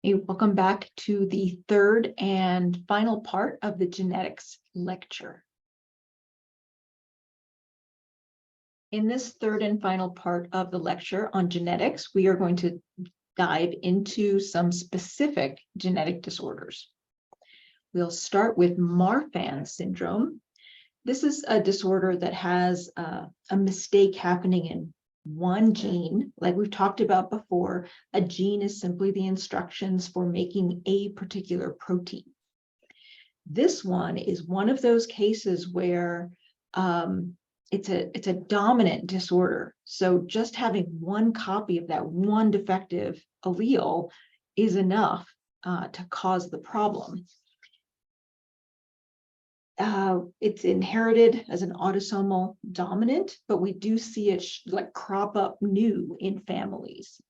Hey, welcome back to the third and final part of the genetics lecture. In this third and final part of the lecture on genetics, we are going to dive into some specific genetic disorders. We'll start with Marfan syndrome. This is a disorder that has a mistake happening in one gene. Like we've talked about before, a gene is simply the instructions for making a particular protein. This one is one of those cases where it's a dominant disorder. So just having one copy of that one defective allele is enough to cause the problem. It's inherited as an autosomal dominant, but we do see it like crop up new in families.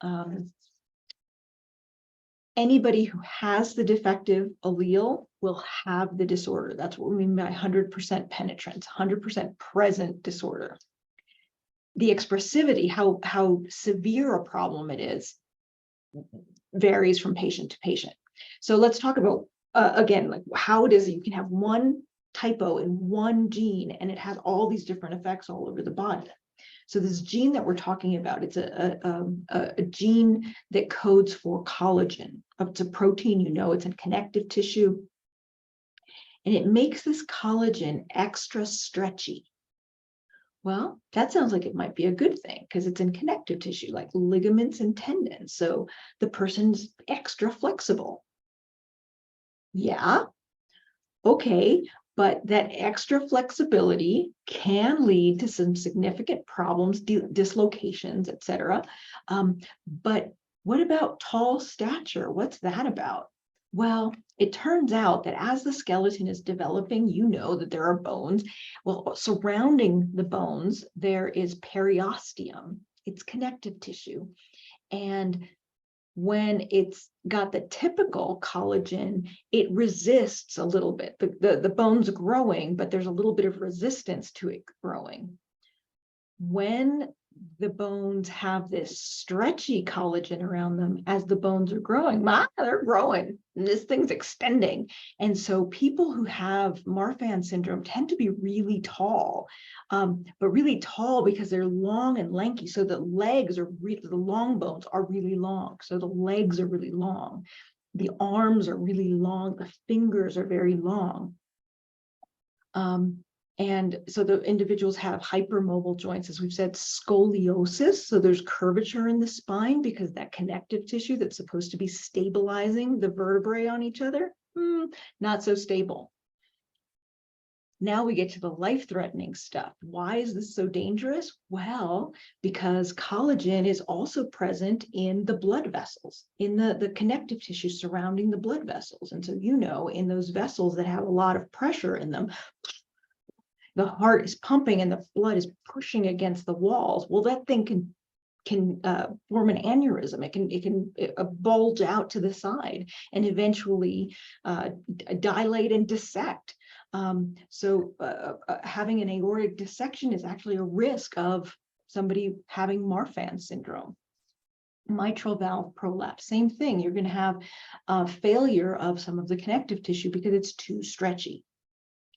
Anybody who has the defective allele will have the disorder. That's what we mean by 100% penetrance, 100% present disorder. The expressivity, how severe a problem it is, varies from patient to patient. So let's talk about, again, like how it is that you can have one typo in one gene and it has all these different effects all over the body. So this gene that we're talking about, it's a gene that codes for collagen. It's a protein, you know, it's in connective tissue. And it makes this collagen extra stretchy. Well, that sounds like it might be a good thing because it's in connective tissue, like ligaments and tendons. So the person's extra flexible. Yeah, okay. But that extra flexibility can lead to some significant problems, dislocations, etc. But what about tall stature? What's that about? Well, it turns out that as the skeleton is developing, you know that there are bones. Well, surrounding the bones, there is periosteum. It's connective tissue. And when it's got the typical collagen, it resists a little bit. The bone's growing, but there's a little bit of resistance to it growing. When the bones have this stretchy collagen around them, as the bones are growing, they're growing, and this thing's extending. And so people who have Marfan syndrome tend to be really tall, but really tall because they're long and lanky. So the legs are the long bones are really long. So the legs are really long. The arms are really long. The fingers are very long. And so the individuals have hypermobile joints, as we've said, scoliosis. So there's curvature in the spine because that connective tissue that's supposed to be stabilizing the vertebrae on each other, not so stable. Now we get to the life-threatening stuff. Why is this so dangerous? Well, because collagen is also present in the blood vessels, in the connective tissue surrounding the blood vessels. And so, you know, in those vessels that have a lot of pressure in them, the heart is pumping and the blood is pushing against the walls. Well, that thing can form an aneurysm. It can bulge out to the side and eventually dilate and dissect. So having an aortic dissection is actually a risk of somebody having Marfan syndrome. Mitral valve prolapse, same thing. You're going to have a failure of some of the connective tissue because it's too stretchy.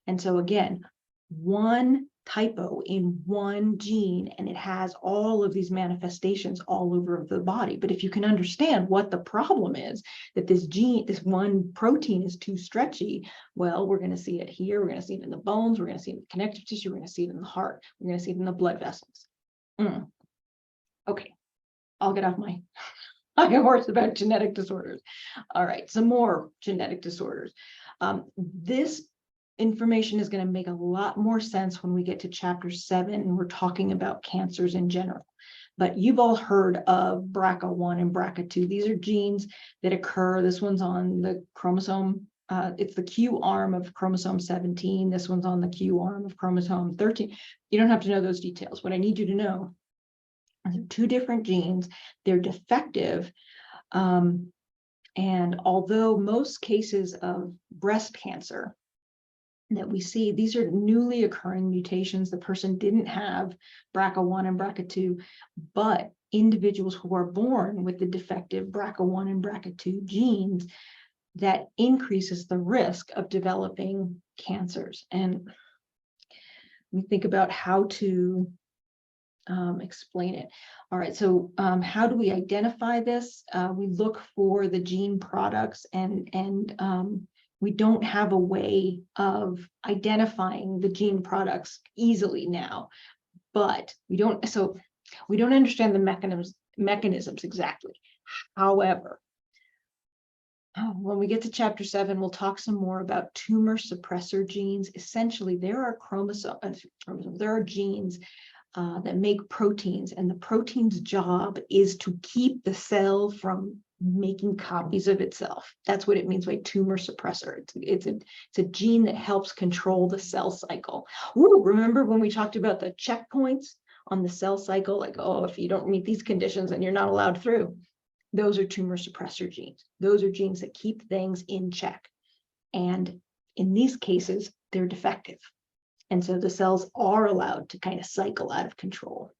And so again, one typo in one gene and it has all of these manifestations all over the body. But if you can understand what the problem is, that this gene, this one protein is too stretchy, well, we're going to see it here, we're going to see it in the bones, we're going to see it in the connective tissue, we're going to see it in the heart, we're going to see it in the blood vessels. Okay, I'll get off my high horse about genetic disorders. All right, some more genetic disorders. This information is going to make a lot more sense when we get to chapter 7 and we're talking about cancers in general. But you've all heard of BRCA1 and BRCA2. These are genes that occur. This one's on the chromosome. It's the Q arm of chromosome 17. This one's on the Q arm of chromosome 13. You don't have to know those details. What I need you to know are two different genes. They're defective. And although most cases of breast cancer that we see, these are newly occurring mutations. The person didn't have BRCA1 and BRCA2, but individuals who are born with the defective BRCA1 and BRCA2 genes that increases the risk of developing cancers. And we think about how to explain it. All right, so how do we identify this? We look for the gene products, and we don't have a way of identifying the gene products easily now, but we don't understand the mechanisms exactly. However, when we get to chapter 7, we'll talk some more about tumor suppressor genes. Essentially, there are genes that make proteins, and the protein's job is to keep the cell from making copies of itself. That's what it means by tumor suppressor. It's a gene that helps control the cell cycle. Ooh, remember when we talked about the checkpoints on the cell cycle? Like, oh, if you don't meet these conditions, then you're not allowed through. Those are tumor suppressor genes. Those are genes that keep things in check. And in these cases, they're defective. And so the cells are allowed to kind of cycle out of control.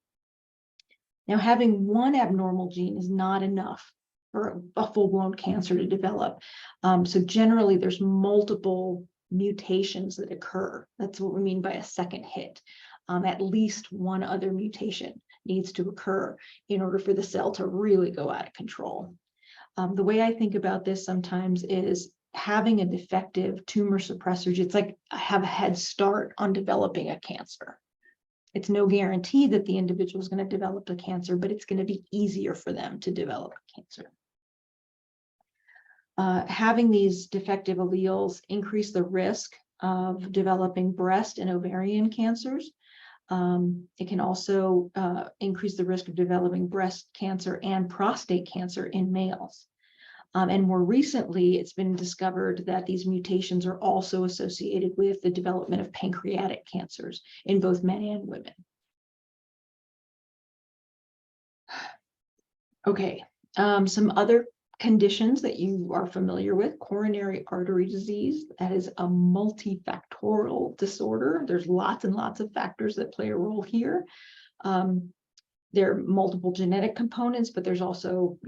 Now, having one abnormal gene is not enough for a full-blown cancer to develop. So generally, there's multiple mutations that occur. That's what we mean by a second hit. At least one other mutation needs to occur in order for the cell to really go out of control. The way I think about this sometimes is having a defective tumor suppressor. It's like I have a head start on developing a cancer. It's no guarantee that the individual is going to develop a cancer, but it's going to be easier for them to develop a cancer. Having these defective alleles increase the risk of developing breast and ovarian cancers. It can also increase the risk of developing breast cancer and prostate cancer in males. And more recently, it's been discovered that these mutations are also associated with the development of pancreatic cancers in both men and women. Okay, some other conditions that you are familiar with: coronary artery disease. That is a multifactorial disorder. There's lots and lots of factors that play a role here. There are multiple genetic components, but there's also,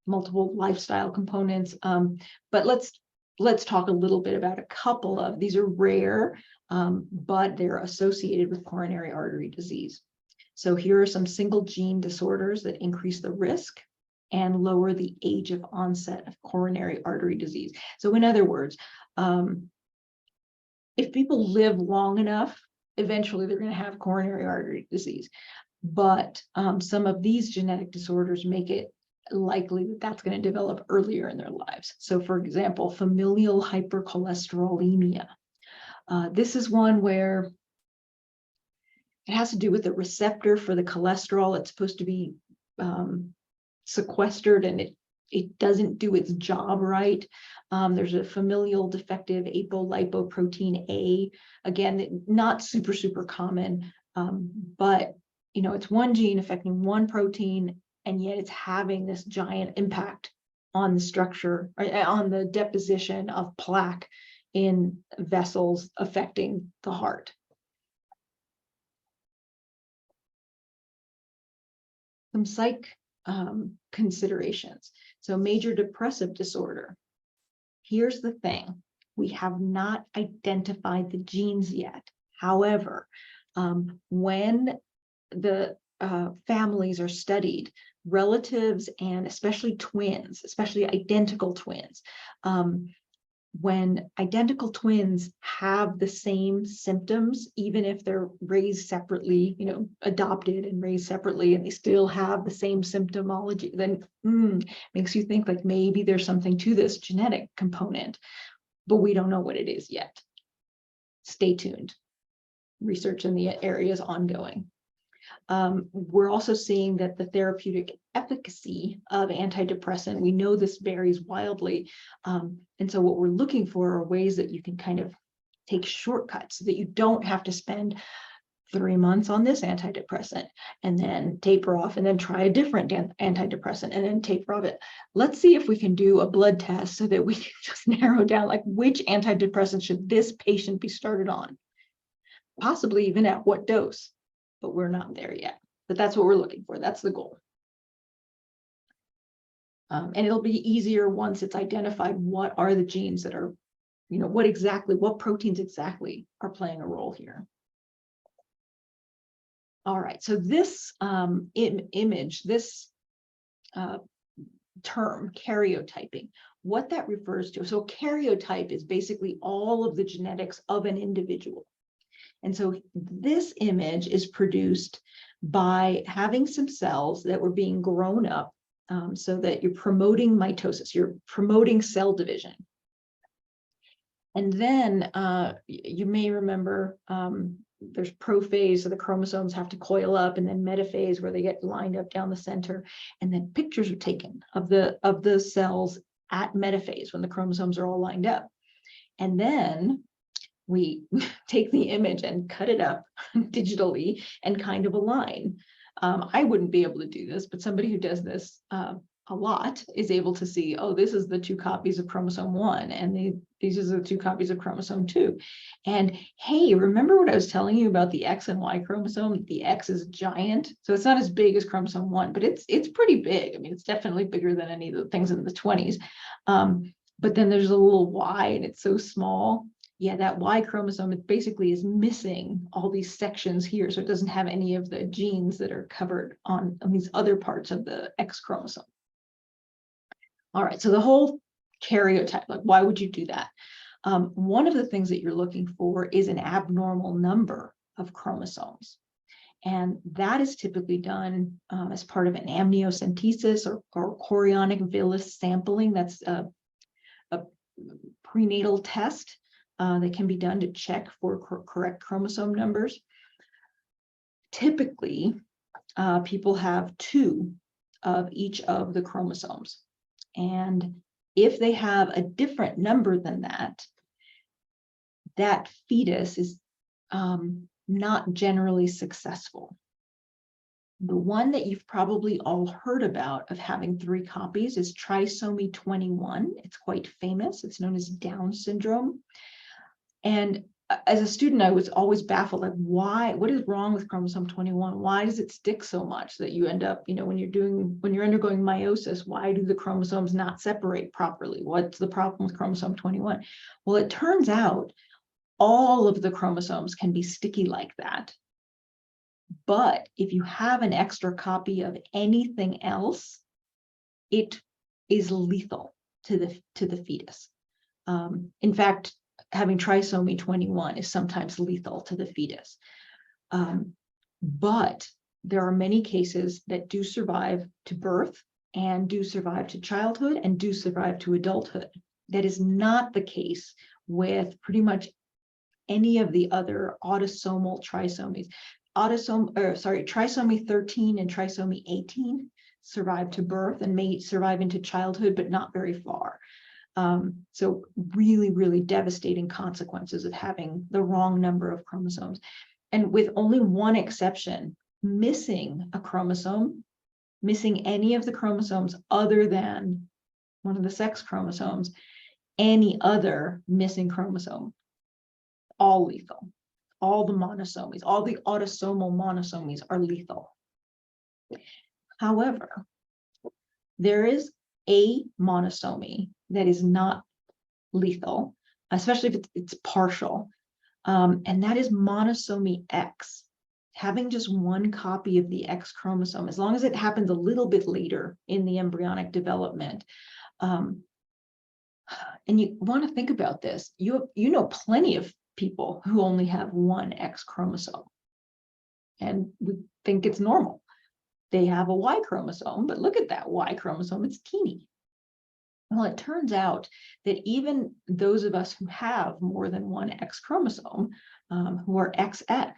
multiple lifestyle components. But let's talk a little bit about a couple of these. Are rare, but they're associated with coronary artery disease. So here are some single gene disorders that increase the risk and lower the age of onset of coronary artery disease. So in other words, if people live long enough, eventually they're going to have coronary artery disease. But some of these genetic disorders make it likely that that's going to develop earlier in their lives. So for example, familial hypercholesterolemia. This is one where it has to do with the receptor for the cholesterol. It's supposed to be sequestered, and it doesn't do its job right. There's a familial defective apolipoprotein A. Again, not super common, but it's one gene affecting one protein, and yet it's having this giant impact on the structure, on the deposition of plaque in vessels affecting the heart. Some psych considerations. So major depressive disorder. Here's the thing. We have not identified the genes yet. However, when the families are studied, relatives and especially twins, especially identical twins, when identical twins have the same symptoms, even if they're raised separately, adopted and raised separately, and they still have the same symptomology, then makes you think like maybe there's something to this genetic component, but we don't know what it is yet. Stay tuned. Research in the area is ongoing. We're also seeing that the therapeutic efficacy of antidepressant, we know this varies wildly. And so what we're looking for are ways that you can kind of take shortcuts so that you don't have to spend 3 months on this antidepressant and then taper off and then try a different antidepressant and then taper off it. Let's see if we can do a blood test so that we can just narrow down like which antidepressant should this patient be started on, possibly even at what dose. But we're not there yet. but that's what we're looking for. That's the goal. And it'll be easier once it's identified what are the genes that are, what proteins exactly are playing a role here. All right, so this image, this term, karyotyping, what that refers to. So karyotype is basically all of the genetics of an individual. And so this image is produced by having some cells that were being grown up so that you're promoting mitosis, you're promoting cell division. And then you may remember there's prophase, so the chromosomes have to coil up, and then metaphase, where they get lined up down the center, and then pictures are taken of the cells at metaphase when the chromosomes are all lined up. And then we take the image and cut it up digitally and kind of align. I wouldn't be able to do this, but somebody who does this a lot is able to see, oh, this is the 2 copies of chromosome 1, and these are the 2 copies of chromosome 2. And hey, remember what I was telling you about the X and Y chromosome? The X is giant, so it's not as big as chromosome 1, but it's pretty big. I mean, it's definitely bigger than any of the things in the 20s. But then there's a little Y, and it's so small. Yeah, that Y chromosome, it basically is missing all these sections here, so it doesn't have any of the genes that are covered on these other parts of the X chromosome. All right, so the whole karyotype, like, why would you do that? One of the things that you're looking for is an abnormal number of chromosomes. And that is typically done as part of an amniocentesis or chorionic villus sampling. That's a prenatal test that can be done to check for correct chromosome numbers. Typically, people have 2 of each of the chromosomes. And if they have a different number than that, that fetus is not generally successful. The one that you've probably all heard about of having 3 copies is trisomy 21. It's quite famous. It's known as Down syndrome. And as a student, I was always baffled, like, what is wrong with chromosome 21? Why does it stick so much that you end up, when you're undergoing meiosis, why do the chromosomes not separate properly? What's the problem with chromosome 21? Well, it turns out all of the chromosomes can be sticky like that. But if you have an extra copy of anything else, it is lethal to the fetus. In fact, having trisomy 21 is sometimes lethal to the fetus. But there are many cases that do survive to birth and do survive to childhood and do survive to adulthood. That is not the case with pretty much any of the other autosomal trisomies. Trisomy 13 and trisomy 18 survive to birth and may survive into childhood, but not very far. So really, really devastating consequences of having the wrong number of chromosomes. And with only one exception, missing a chromosome, missing any of the chromosomes other than one of the sex chromosomes, any other missing chromosome, all lethal. All the monosomies, all the autosomal monosomies are lethal. However, there is a monosomy that is not lethal, especially if it's partial, and that is monosomy X. Having just one copy of the X chromosome, as long as it happens a little bit later in the embryonic development, and you want to think about this, you know plenty of people who only have one X chromosome, and we think it's normal. They have a Y chromosome, but look at that Y chromosome, it's teeny. Well, it turns out that even those of us who have more than one X chromosome, who are XX,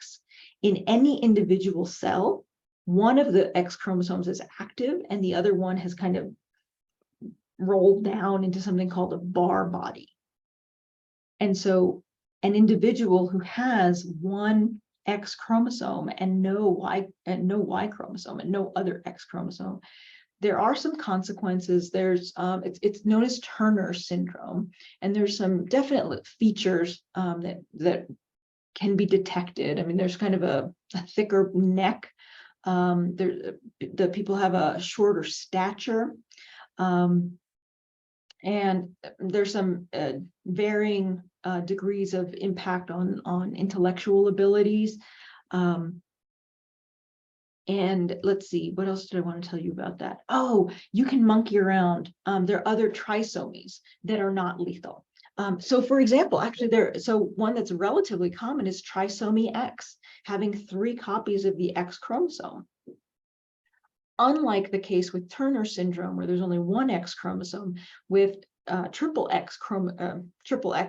in any individual cell, one of the X chromosomes is active and the other one has kind of rolled down into something called a Barr body. And so an individual who has one X chromosome and no Y chromosome and no other X chromosome, there are some consequences. There's it's known as Turner syndrome, and there's some definite features that can be detected. I mean, there's kind of a thicker neck The people have a shorter stature. And there's some varying degrees of impact on intellectual abilities. And let's see, what else did I want to tell you about that? Oh, you can monkey around. There are other trisomies that are not lethal. So for example, actually one that's relatively common is trisomy X, having 3 copies of the X chromosome. Unlike the case with Turner syndrome, where there's only 1 X chromosome, with triple X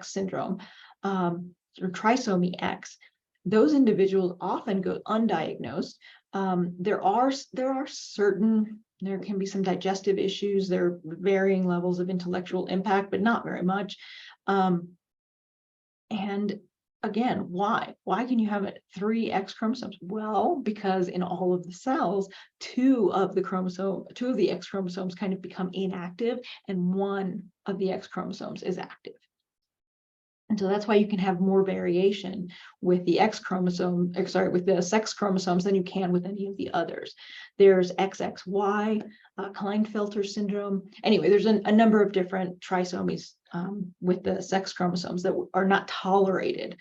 syndrome, or trisomy X, those individuals often go undiagnosed. There can be some digestive issues. There are varying levels of intellectual impact, but not very much. And again, why? Why can you have 3 X chromosomes? Well, because in all of the cells, 2 of the X chromosomes kind of become inactive, and 1 of the X chromosomes is active. And so that's why you can have more variation with the with the sex chromosomes than you can with any of the others. There's XXY, Klinefelter syndrome. Anyway, there's a number of different trisomies with the sex chromosomes that are not tolerated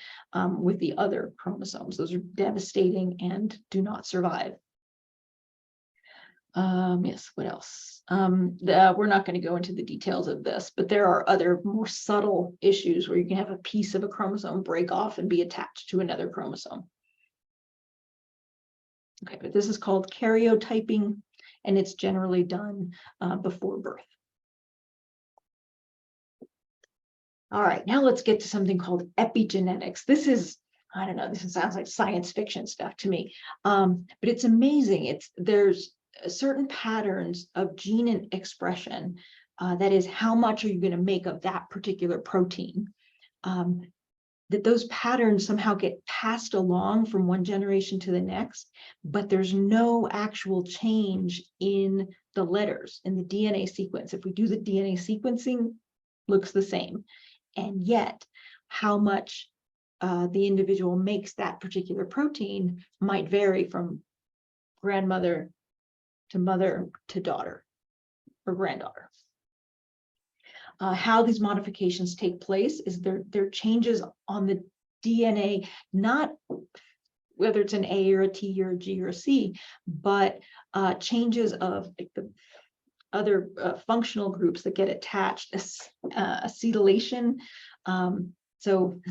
with the other chromosomes. Those are devastating and do not survive. Yes, what else? We're not going to go into the details of this, but there are other more subtle issues where you can have a piece of a chromosome break off and be attached to another chromosome. Okay, but this is called karyotyping, and it's generally done before birth. All right, now let's get to something called epigenetics. This is, I don't know, this sounds like science fiction stuff to me, but it's amazing. There's certain patterns of gene expression, that is, how much are you going to make of that particular protein, that those patterns somehow get passed along from one generation to the next, but there's no actual change in the letters in the DNA sequence. If we do the DNA sequencing, looks the same, and yet how much the individual makes that particular protein might vary from grandmother to mother to daughter or granddaughter. How these modifications take place is they're changes on the DNA, not whether it's an A or a T or a G or a C, but changes of the other functional groups that get attached, acetylation. So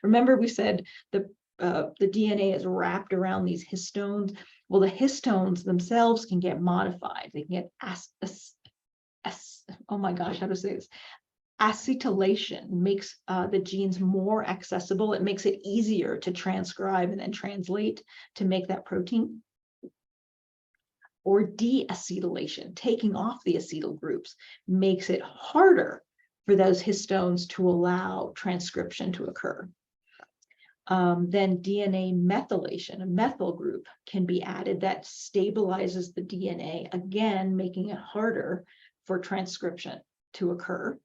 remember we said the DNA is wrapped around these histones. Well, the histones themselves can get modified. They can get oh my gosh, how to say this? Acetylation makes the genes more accessible. It makes it easier to transcribe and then translate to make that protein. Or deacetylation, taking off the acetyl groups, makes it harder for those histones to allow transcription to occur. Then DNA methylation, a methyl group can be added that stabilizes the DNA, again, making it harder for transcription to occur.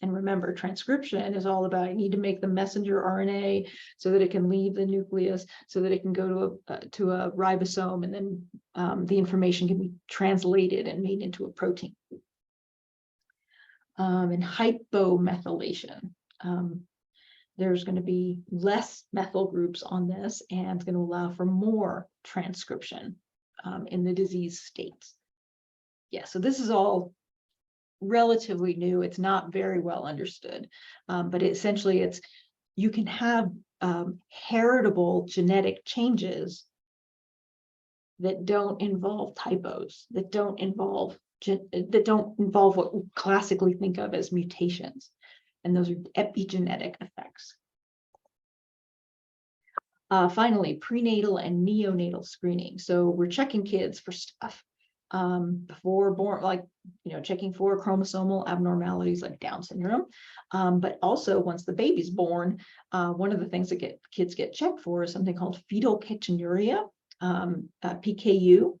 And remember, transcription is all about, you need to make the messenger RNA so that it can leave the nucleus, so that it can go to a ribosome, and then the information can be translated and made into a protein. And hypomethylation. There's going to be less methyl groups on this, and it's going to allow for more transcription in the disease states. Yeah, so this is all relatively new. It's not very well understood, but essentially you can have heritable genetic changes that don't involve typos, that don't involve what we classically think of as mutations. And those are epigenetic effects. Finally, prenatal and neonatal screening. So we're checking kids for stuff before born, like, checking for chromosomal abnormalities like Down syndrome. But also once the baby's born, one of the things that kids get checked for is something called fetal ketonuria, PKU.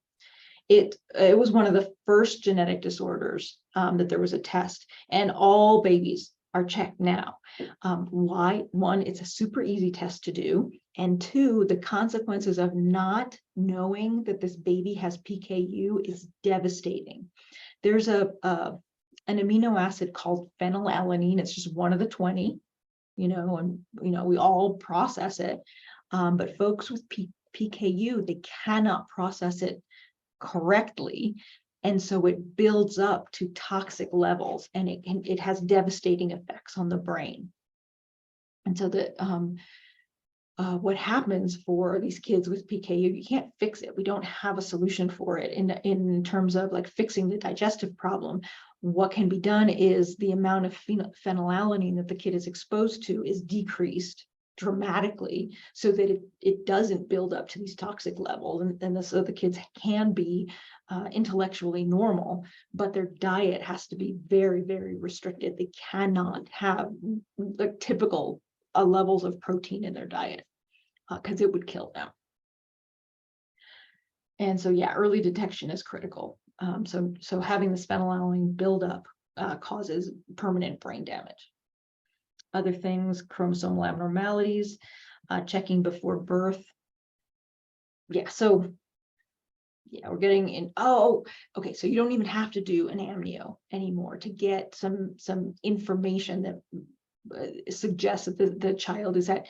It was one of the first genetic disorders that there was a test, and all babies are checked now. Why? One, it's a super easy test to do. And two, the consequences of not knowing that this baby has PKU is devastating. There's an amino acid called phenylalanine. It's just one of the 20, and we all process it. But folks with PKU, they cannot process it correctly. And so it builds up to toxic levels, and it has devastating effects on the brain. And so what happens for these kids with PKU, you can't fix it. We don't have a solution for it in terms of like fixing the digestive problem. What can be done is the amount of phenylalanine that the kid is exposed to is decreased dramatically so that it doesn't build up to these toxic levels, and so the kids can be intellectually normal, but their diet has to be very, very restricted. They cannot have the typical levels of protein in their diet because it would kill them. And so, yeah, early detection is critical. So having the phenylalanine buildup causes permanent brain damage. Other things, chromosomal abnormalities, checking before birth. Yeah, so yeah, we're getting in. Oh, okay. So you don't even have to do an amnio anymore to get some information that suggests that the child is at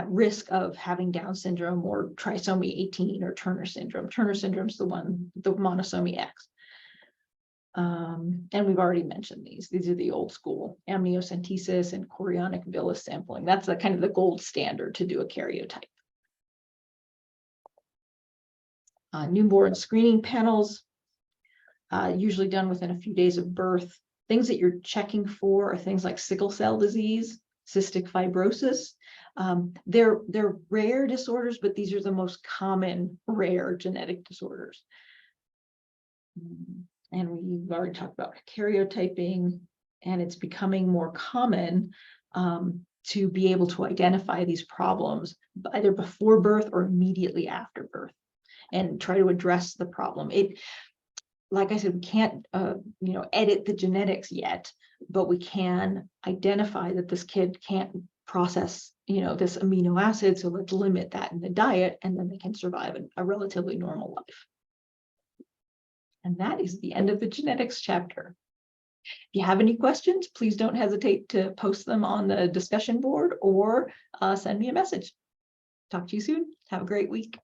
risk of having Down syndrome or trisomy 18 or Turner syndrome. Turner syndrome is the monosomy X. And we've already mentioned these. These are the old school amniocentesis and chorionic villus sampling. That's the kind of the gold standard to do a karyotype. Newborn screening panels, usually done within a few days of birth. Things that you're checking for are things like sickle cell disease, cystic fibrosis. They're rare disorders, but these are the most common rare genetic disorders. And we've already talked about karyotyping, and it's becoming more common to be able to identify these problems either before birth or immediately after birth and try to address the problem. Like I said, we can't, edit the genetics yet, but we can identify that this kid can't process, this amino acid. So let's limit that in the diet, and then they can survive a relatively normal life. And that is the end of the genetics chapter. If you have any questions, please don't hesitate to post them on the discussion board or send me a message. Talk to you soon. Have a great week.